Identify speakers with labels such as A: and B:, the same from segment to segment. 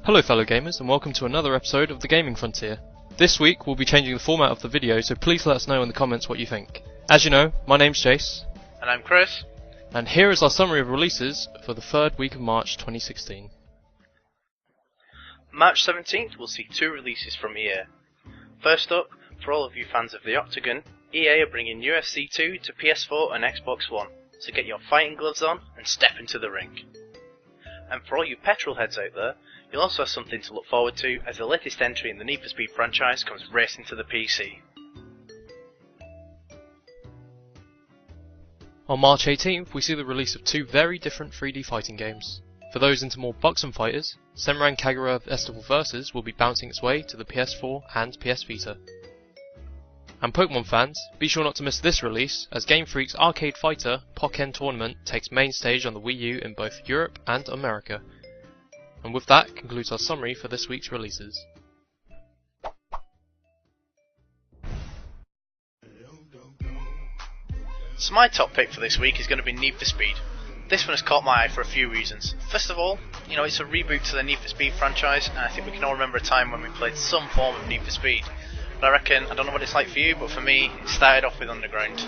A: Hello fellow gamers and welcome to another episode of The Gaming Frontier. This week we'll be changing the format of the video, so please let us know in the comments what you think. As you know, my name's Jace.
B: And I'm Chris.
A: And here is our summary of releases for the third week of March 2016.
B: March 17th will see two releases from EA. First up, for all of you fans of the Octagon, EA are bringing UFC 2 to PS4 and Xbox One, so get your fighting gloves on and step into the ring. And for all you petrol heads out there, you'll also have something to look forward to as the latest entry in the Need for Speed franchise comes racing to the PC.
A: On March 18th we see the release of two very different 3D fighting games. For those into more buxom fighters, Senran Kagura Festival Versus will be bouncing its way to the PS4 and PS Vita. And Pokemon fans, be sure not to miss this release, as Game Freak's arcade fighter, Pokken Tournament, takes main stage on the Wii U in both Europe and America. And with that concludes our summary for this week's releases.
B: So my top pick for this week is going to be Need for Speed. This one has caught my eye for a few reasons. First of all, it's a reboot to the Need for Speed franchise, and I think we can all remember a time when we played some form of Need for Speed. But I reckon, I don't know what it's like for you, but for me, it started off with Underground.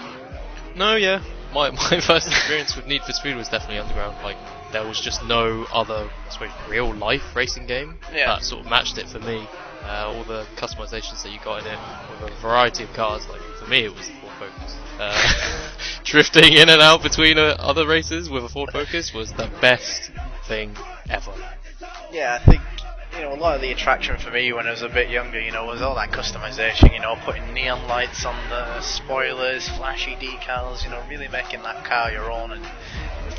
A: No, yeah. My first experience with Need for Speed was definitely Underground. Like, there was just no other, I suppose, real life racing game that sort of matched it for me. All the customizations that you got in it, with a variety of cars, like, for me it was the Ford Focus. Drifting in and out between other races with a Ford Focus was the best thing ever.
B: Yeah, I think, a lot of the attraction for me when I was a bit younger, was all that customization, putting neon lights on the spoilers, flashy decals, really making that car your own and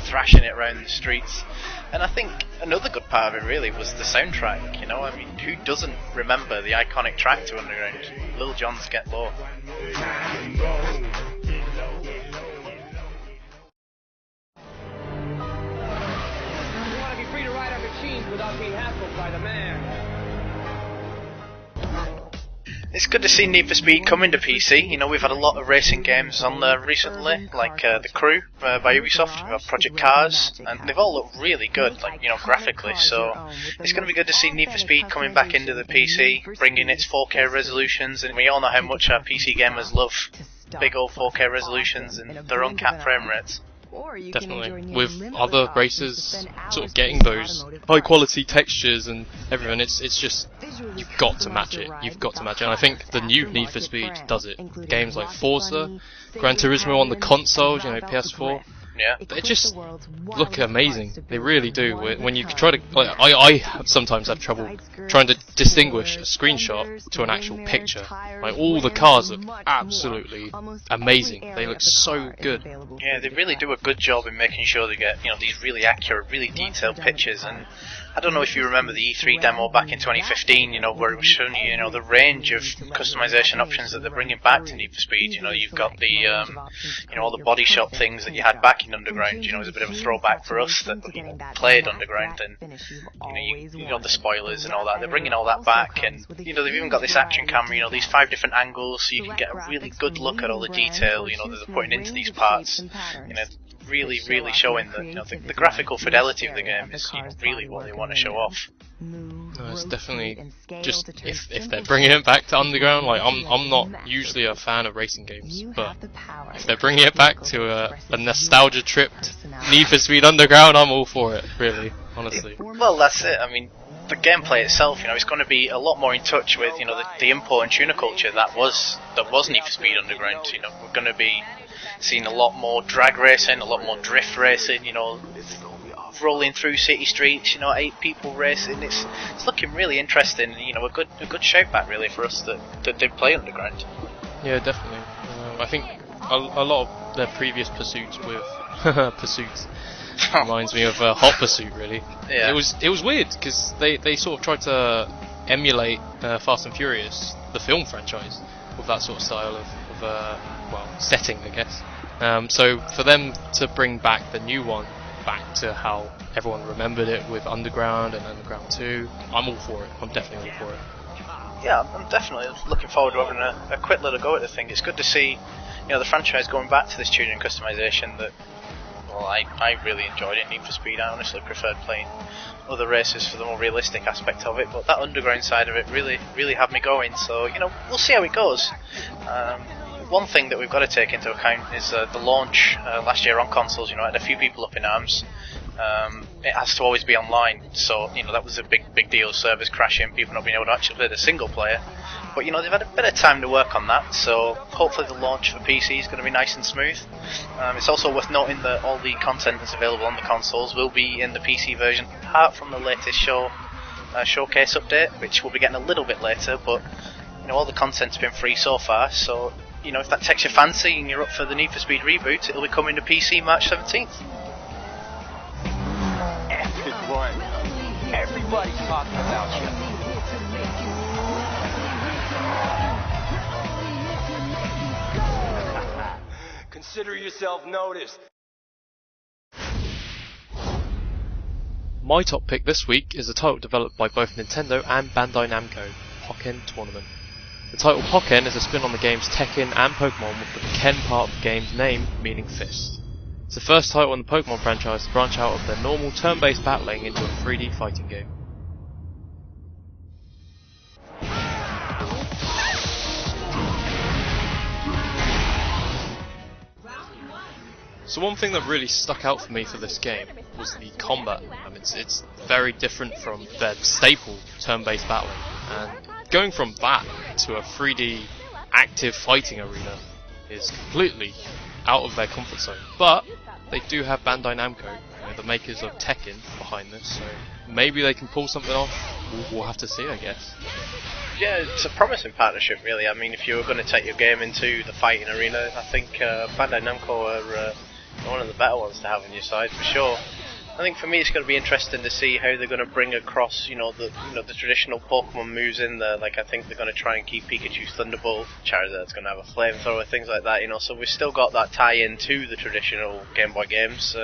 B: thrashing it around the streets. And I think another good part of it really was the soundtrack, who doesn't remember the iconic track to Underground? Lil Jon's Get Low.
C: Without being hassled by the man.
B: It's good to see Need for Speed coming to PC. We've had a lot of racing games on there recently, like The Crew by Ubisoft. We've had Project Cars, and they've all looked really good, graphically. So it's going to be good to see Need for Speed coming back into the PC, bringing its 4K resolutions, and we all know how much our PC gamers love big old 4K resolutions and their uncapped frame rates.
A: Definitely. With other races sort of getting those high quality textures and everything, it's just, you've got to match it. You've got to match it. And I think the new Need for Speed does it. Games like Forza, Gran Turismo on the consoles, PS4.
B: Yeah.
A: They just look amazing. They really do. When you try to, I sometimes have trouble trying to distinguish a screenshot to an actual picture. Like, all the cars look absolutely amazing. They look so good.
B: Yeah, they really do a good job in making sure they get, these really accurate, really detailed pictures. And I don't know if you remember the E3 demo back in 2015, where it was showing you, the range of customization options that they're bringing back to Need for Speed. You've got the, all the body shop things that you had back in Underground. It was a bit of a throwback for us that played Underground, and you got the spoilers and all that. They're bringing all that back, and they've even got this action camera. These 5 different angles, so you can get a really good look at all the detail. That they're putting into these parts. Really showing that the graphical fidelity of the game is really what they want to show off.
A: No, it's definitely just if they're bringing it back to Underground. Like, I'm not usually a fan of racing games, but if they're bringing it back to a nostalgia tripped Need for Speed Underground, I'm all for it. Really, honestly.
B: Well, that's it. I mean, the gameplay itself, it's going to be a lot more in touch with the import and tuner culture that was Need for Speed Underground. We're going to be seeing a lot more drag racing, a lot more drift racing. Rolling through city streets, 8 people racing. It's looking really interesting. A good shout back really for us that did play Underground.
A: Yeah, definitely. I think a lot of their previous pursuits with pursuits reminds me of Hot Pursuit. Really,
B: yeah.
A: It was weird because they sort of tried to emulate Fast and Furious, the film franchise, with that sort of style of setting, I guess. So for them to bring back the new one back to how everyone remembered it with Underground and Underground 2, I'm all for it. I'm definitely all for it.
B: Yeah, I'm definitely looking forward to having a quick little go at the thing. It's good to see, the franchise going back to this tuning and customization that well, I really enjoyed it. Need for Speed, I honestly preferred playing other races for the more realistic aspect of it, but that underground side of it really had me going. So we'll see how it goes. One thing that we've got to take into account is the launch last year on consoles. I had a few people up in arms. It has to always be online, so that was a big deal. Servers crashing, people not being able to actually play the single player. But they've had a bit of time to work on that, so hopefully the launch for PC is going to be nice and smooth. It's also worth noting that all the content that's available on the consoles will be in the PC version, apart from the latest showcase update, which we'll be getting a little bit later. But all the content's been free so far, so if that takes your fancy and you're up for the Need for Speed reboot, it'll be coming to PC March 17th.
C: F1. Everybody's talking about you. Consider yourself noticed.
A: My top pick this week is a title developed by both Nintendo and Bandai Namco, Pokken Tournament. The title Pokken is a spin on the games Tekken and Pokemon, with the Ken part of the game's name meaning fist. It's the first title in the Pokemon franchise to branch out of their normal turn-based battling into a 3D fighting game. So one thing that really stuck out for me for this game was the combat. It's very different from their staple turn-based battling, and going from that to a 3D active fighting arena is completely out of their comfort zone. But they do have Bandai Namco, the makers of Tekken, behind this, so maybe they can pull something off. We'll have to see, I guess.
B: Yeah, it's a promising partnership, really. I mean, if you were going to take your game into the fighting arena, I think Bandai Namco are one of the better ones to have on your side, for sure. I think for me it's going to be interesting to see how they're going to bring across, the traditional Pokemon moves in there. Like, I think they're going to try and keep Pikachu's Thunderbolt, Charizard's going to have a flamethrower, things like that, so we've still got that tie-in to the traditional Game Boy games.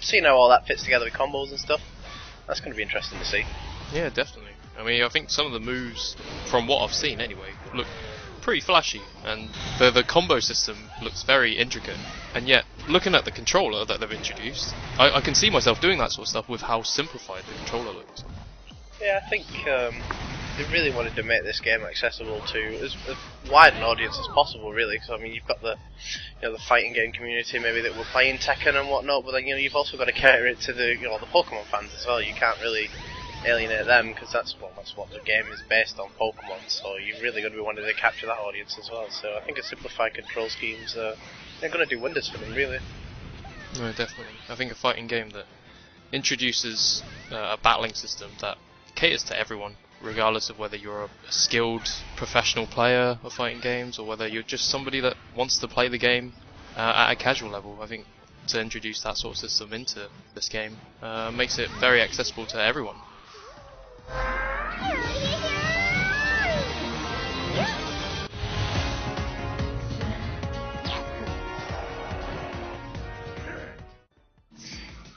B: Seeing how all that fits together with combos and stuff, that's going to be interesting to see.
A: Yeah, definitely. I mean, I think some of the moves, from what I've seen anyway, look pretty flashy, and the combo system looks very intricate. And yet, looking at the controller that they've introduced, I can see myself doing that sort of stuff with how simplified the controller looks.
B: Yeah, I think they really wanted to make this game accessible to as wide an audience as possible, really. Because I mean, you've got the fighting game community maybe that were playing Tekken and whatnot, but then you've also got to cater it to the the Pokemon fans as well. You can't really alienate them, because that's what the game is based on, Pokemon. So you've really got to be wanting to capture that audience as well. So I think a simplified control schemes they're going to do wonders for them, really.
A: No, definitely. I think a fighting game that introduces a battling system that caters to everyone, regardless of whether you're a skilled professional player of fighting games or whether you're just somebody that wants to play the game at a casual level. I think to introduce that sort of system into this game makes it very accessible to everyone.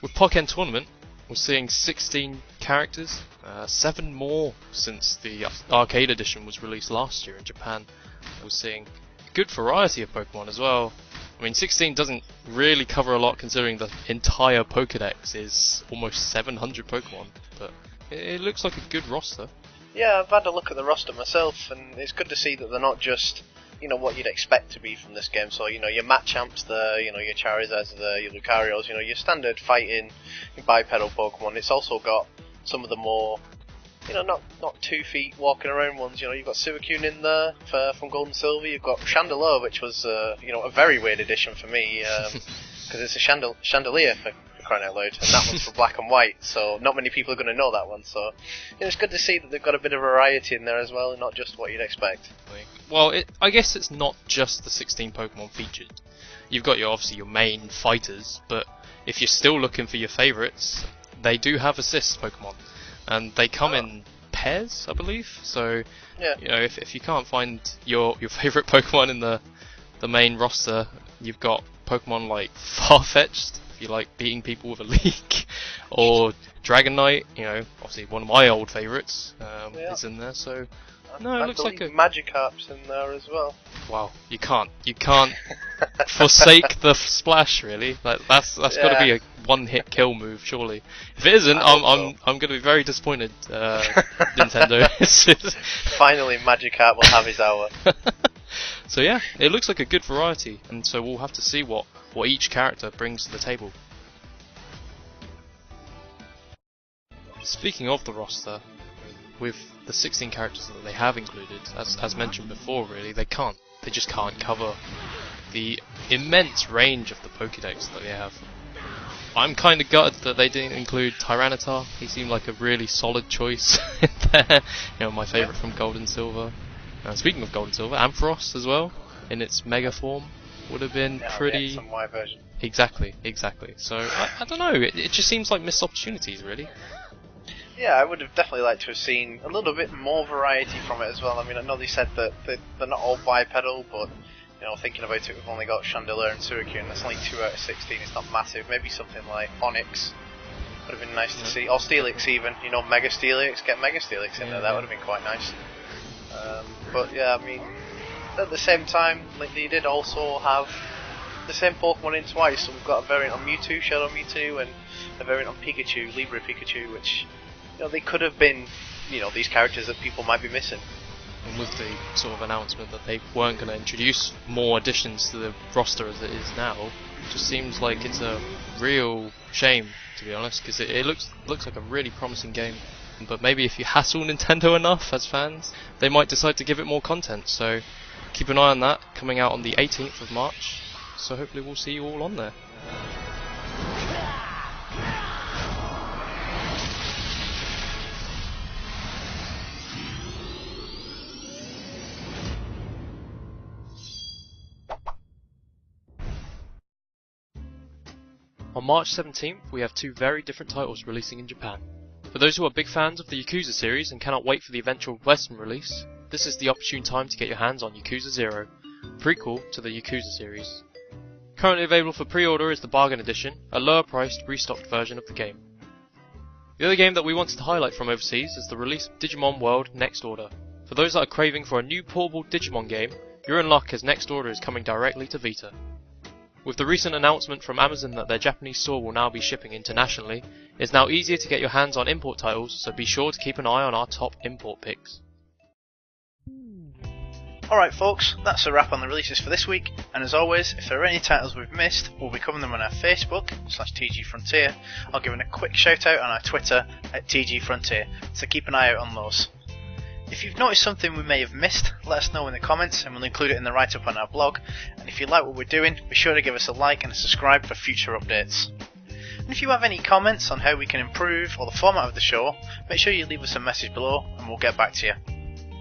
A: With Pokken Tournament, we're seeing 16 characters, 7 more since the arcade edition was released last year in Japan. We're seeing a good variety of Pokemon as well. I mean, 16 doesn't really cover a lot considering the entire Pokédex is almost 700 Pokemon, but it looks like a good roster.
B: Yeah, I've had a look at the roster myself, and it's good to see that they're not just what you'd expect to be from this game. So your Machamps there, your Charizards there, your Lucarios, your standard fighting bipedal Pokemon. It's also got some of the more not 2 feet walking around ones. You've got Suicune in there from Gold and Silver. You've got Chandelure, which was a very weird addition for me, because it's a chandelier for crying out loud, and that one's for Black and White, so not many people are going to know that one. So it's good to see that they've got a bit of variety in there as well, and not just what you'd expect.
A: Well, I guess it's not just the 16 Pokemon featured. You've got obviously your main fighters, but if you're still looking for your favourites, they do have assist Pokemon, and they come in pairs, I believe. So
B: yeah.
A: If you can't find your favourite Pokemon in the main roster, you've got Pokemon like Farfetch'd, if you like beating people with a leak, or Dragonite, obviously one of my old favourites is in there. So No, it looks like a
B: Magikarp's in there as well.
A: Wow, you can't forsake the splash, really. Like that's got to be a one-hit kill move, surely. If it isn't, I'm going to be very disappointed. Nintendo.
B: Finally, Magikarp will have his hour.
A: So yeah, it looks like a good variety, and so we'll have to see what each character brings to the table. Speaking of the roster, with the 16 characters that they have included, as mentioned before, really, they just can't cover the immense range of the Pokédex that they have. I'm kind of gutted that they didn't include Tyranitar. He seemed like a really solid choice in there. You know, my favourite from Gold and Silver. Speaking of Gold and Silver, Ampharos as well, in its Mega form, would have been pretty...
B: some Y version.
A: Exactly. So, I don't know, it just seems like missed opportunities, really.
B: Yeah, I would have definitely liked to have seen a little bit more variety from it as well. I mean, I know they said that they're not all bipedal, but you know, thinking about it, we've only got Chandelure and Suicune. That's only 2 out of 16. It's not massive. Maybe something like Onyx would have been nice to see, or Steelix even. You know, Mega Steelix. Get Mega Steelix in there. That would have been quite nice. But yeah, I mean, at the same time, like, they did also have the same Pokemon in twice. So we've got a variant on Mewtwo, Shadow Mewtwo, and a variant on Pikachu, Libre Pikachu, which, you know, they could have been, you know, these characters that people might be missing.
A: And with the sort of announcement that they weren't going to introduce more additions to the roster as it is now, it just seems like it's a real shame, to be honest, because it looks like a really promising game. But maybe if you hassle Nintendo enough as fans, they might decide to give it more content. So keep an eye on that, coming out on the 18th of March. So hopefully we'll see you all on there. On March 17th, we have 2 very different titles releasing in Japan. For those who are big fans of the Yakuza series and cannot wait for the eventual Western release, this is the opportune time to get your hands on Yakuza 0, prequel to the Yakuza series. Currently available for pre-order is the Bargain Edition, a lower priced, restocked version of the game. The other game that we wanted to highlight from overseas is the release of Digimon World Next Order. For those that are craving for a new portable Digimon game, you're in luck as Next Order is coming directly to Vita. With the recent announcement from Amazon that their Japanese store will now be shipping internationally, it's now easier to get your hands on import titles, so be sure to keep an eye on our top import picks.
B: Alright folks, that's a wrap on the releases for this week, and as always, if there are any titles we've missed, we'll be covering them on our Facebook, /TG Frontier, or giving a quick shout out on our Twitter, @TG Frontier, so keep an eye out on those. If you've noticed something we may have missed, let us know in the comments and we'll include it in the write-up on our blog. And if you like what we're doing, be sure to give us a like and a subscribe for future updates. And if you have any comments on how we can improve or the format of the show, make sure you leave us a message below and we'll get back to you.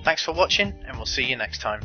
B: Thanks for watching and we'll see you next time.